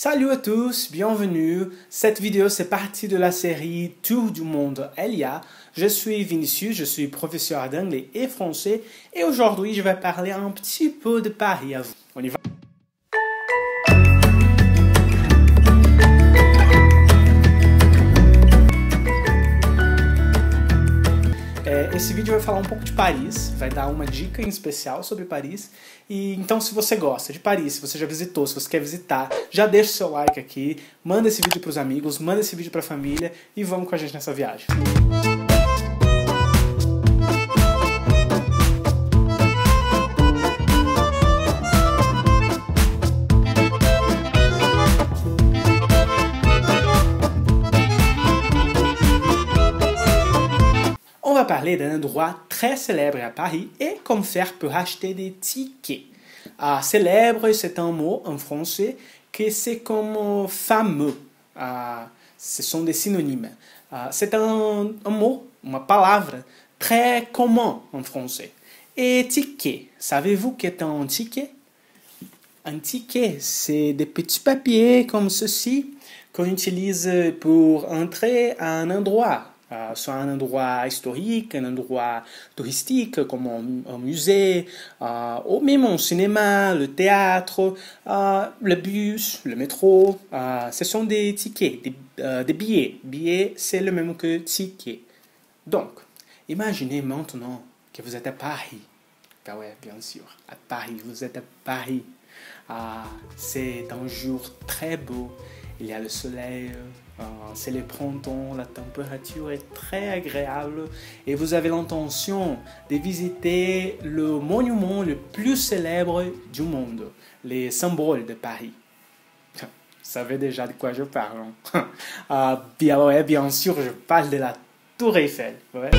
Salut à tous, bienvenue. Cette vidéo c'est partie de la série Tour du monde Elia. Je suis Vinicius, je suis professeur d'anglais et français et aujourd'hui je vais parler un petit peu de Paris à vous. On y va? Esse vídeo vai falar um pouco de Paris, vai dar uma dica em especial sobre Paris. E então, se você gosta de Paris, se você já visitou, se você quer visitar, já deixa o seu like aqui, manda esse vídeo para os amigos, manda esse vídeo para a família e vamos com a gente nessa viagem. On va parler d'un endroit très célèbre à Paris et comment faire pour acheter des tickets. Célèbre, c'est un mot en français que c'est comme fameux. Ce sont des synonymes. C'est un mot, une palavra très commun en français. Et ticket, savez-vous qu'est un ticket? Un ticket, c'est des petits papiers comme ceci qu'on utilise pour entrer à un endroit. Soit un endroit historique, un endroit touristique comme un musée, ou même un cinéma, le théâtre, le bus, le métro. Ce sont des tickets, des billets. Billets, c'est le même que ticket. Donc, imaginez maintenant que vous êtes à Paris. Ben ouais, bien sûr, à Paris, vous êtes à Paris. C'est un jour très beau, il y a le soleil. C'est le printemps, la température est très agréable et vous avez l'intention de visiter le monument le plus célèbre du monde, les symboles de Paris. Vous savez déjà de quoi je parle. Bien sûr, je parle de la Tour Eiffel. Ouais.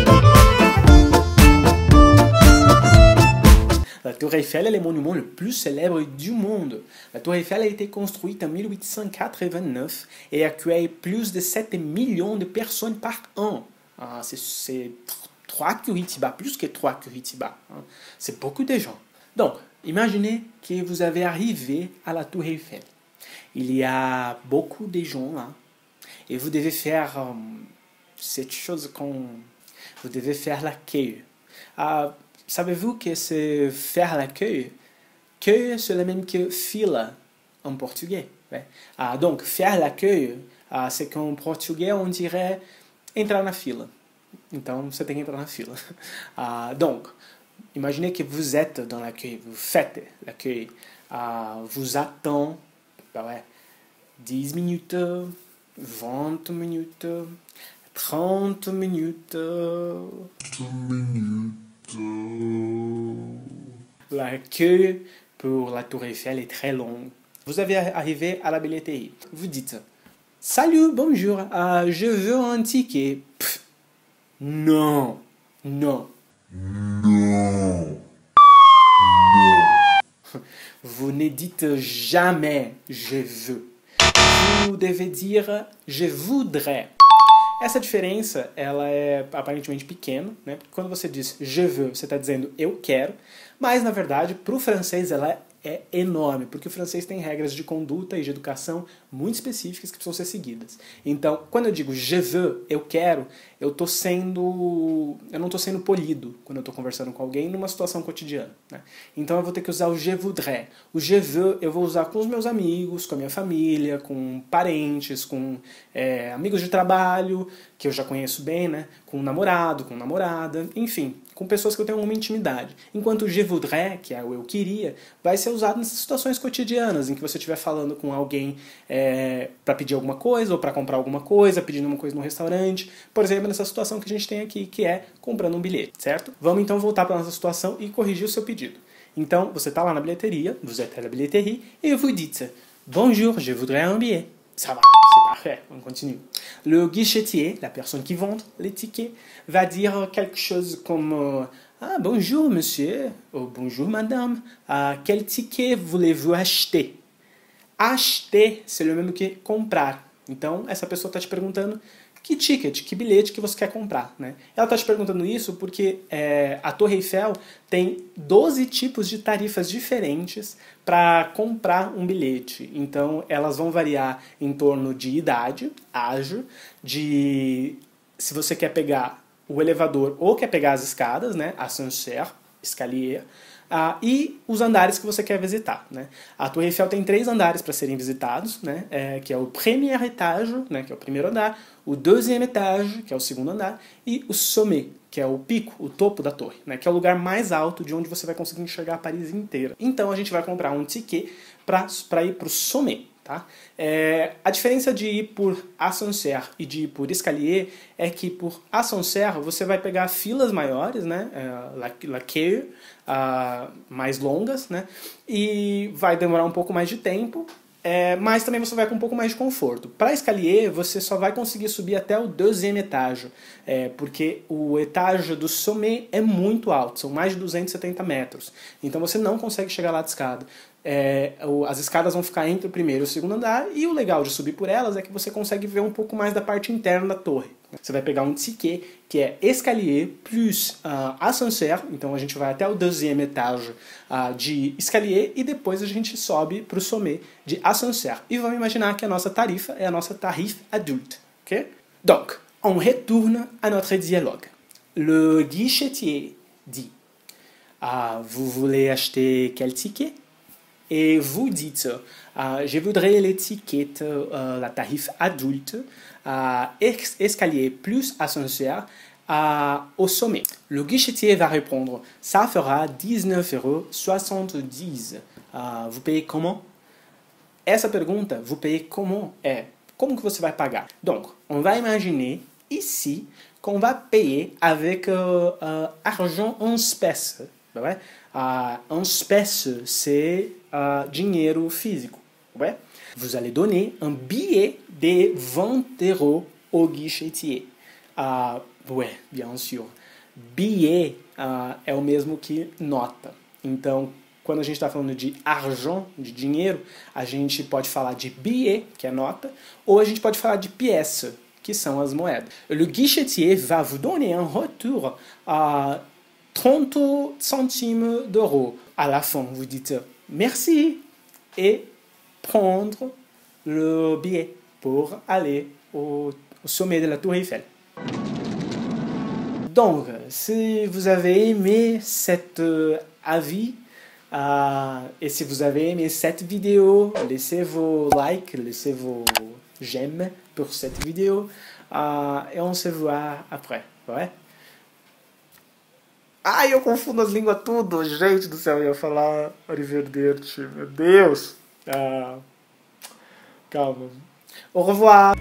La Tour Eiffel est le monument le plus célèbre du monde. La Tour Eiffel a été construite en 1889 et accueille plus de 7 millions de personnes par an. C'est 3 Curitiba, plus que 3 Curitiba. C'est beaucoup de gens. Donc, imaginez que vous avez arrivé à la Tour Eiffel. Il y a beaucoup de gens là et vous devez faire cette chose vous devez faire l'accueil. Savez-vous que c'est faire l'accueil? Queue, c'est le même que fila en portugais. Ouais. Donc, faire l'accueil, c'est qu'en portugais, on dirait entrar na fila. Então, você tem que entrar na fila. Donc, imaginez que vous êtes dans l'accueil, vous faites l'accueil, vous attendez 10 minutes, 20 minutes, 30 minutes. La queue pour la Tour Eiffel est très longue. Vous avez arrivé à la billetterie. Vous dites « Salut, bonjour, je veux un ticket. » Non, non. Non. Vous ne dites jamais « je veux ». Vous devez dire « je voudrais ». Essa diferença, ela é aparentemente pequena, né? Porque quando você diz je veux, você está dizendo eu quero, mas na verdade, para o francês ela é enorme, porque o francês tem regras de conduta e de educação muito específicas que precisam ser seguidas. Então, quando eu digo je veux, eu quero, eu não estou sendo polido quando eu estou conversando com alguém numa situação cotidiana, né? Então eu vou ter que usar o je voudrais. O je veux eu vou usar com os meus amigos, com a minha família, com parentes, com amigos de trabalho, que eu já conheço bem, né? Com um namorado, com namorada, enfim, com pessoas que eu tenho uma intimidade. Enquanto o je voudrais, que é o eu queria, vai ser usado nessas situações cotidianas, em que você estiver falando com alguém para pedir alguma coisa, ou para comprar alguma coisa, pedindo uma coisa no restaurante. Por exemplo, nessa situação que a gente tem aqui, que é comprando um bilhete, certo? Vamos então voltar para a nossa situação e corrigir o seu pedido. Então, você está lá na bilheteria, vous êtes à la billetterie, et vous dites « Bonjour, je voudrais un billet ». Ça va, c'est parfait, on continue. Le guichetier, la personne qui vend les tickets, va dire quelque chose comme bonjour monsieur, ou bonjour madame, quel ticket voulez-vous acheter? Acheter, c'est le même que comprar. Então, essa pessoa está te perguntando que ticket, que bilhete que você quer comprar, né? Ela está te perguntando isso porque a Torre Eiffel tem 12 tipos de tarifas diferentes para comprar um bilhete. Então, elas vão variar em torno de idade, âge, de se você quer pegar o elevador ou quer pegar as escadas, né? Ascenseur, escalier, e os andares que você quer visitar, né? A Torre Eiffel tem 3 andares para serem visitados, né? Que é o premier étage, né? Que é o primeiro andar, o deuxième étage, que é o segundo andar, e o sommet, que é o pico, o topo da torre, né? Que é o lugar mais alto de onde você vai conseguir enxergar Paris inteira. Então a gente vai comprar um ticket para ir para o sommet. Tá? A diferença de ir por ascenseur e de ir por escalier é que por ascenseur você vai pegar filas maiores, né? La queue, mais longas, né? E vai demorar um pouco mais de tempo, mas também você vai com um pouco mais de conforto. Para escalier, você só vai conseguir subir até o deuxième étage, porque o étage do sommet é muito alto, são mais de 270 metros. Então você não consegue chegar lá de escada. As escadas vão ficar entre o primeiro e o segundo andar, e o legal de subir por elas é que você consegue ver um pouco mais da parte interna da torre. Você vai pegar um ticket que é escalier plus ascenseur, então a gente vai até o deuxième étage de escalier e depois a gente sobe para o sommet de ascenseur. E vamos imaginar que a nossa tarifa é a nossa tarife adulte. Okay? Donc, on retourne à notre dialogue. Le guichetier dit vous voulez acheter quel ticket? Et vous dites, je voudrais l'étiquette, la tarif adulte, escalier plus ascenseur au sommet. Le guichetier va répondre, ça fera 19,70 €. Vous payez comment? Essa pergunta, vous payez comment, como que você vai pagar? Donc, on va imaginer ici qu'on va payer avec argent en espèces. Ouais? En espèces, c'est dinheiro físico. Ouais? Vous allez donner un billet de 20 € au guichetier. Ouais, bien sûr. Billet é o mesmo que nota. Então, quando a gente está falando de argent, de dinheiro, a gente pode falar de billet, que é nota, ou a gente pode falar de pièce, que são as moedas. Le guichetier va vous donner un retour 30 centimes d'euros. À la fin, vous dites merci et prendre le billet pour aller au sommet de la Tour Eiffel. Donc, si vous avez aimé cet avis et si vous avez aimé cette vidéo, laissez vos likes, laissez vos j'aime pour cette vidéo et on se voit après. Ouais? Ai, eu confundo as línguas tudo. Gente do céu, eu ia falar Arrivederci. Meu Deus. Calma. Au revoir.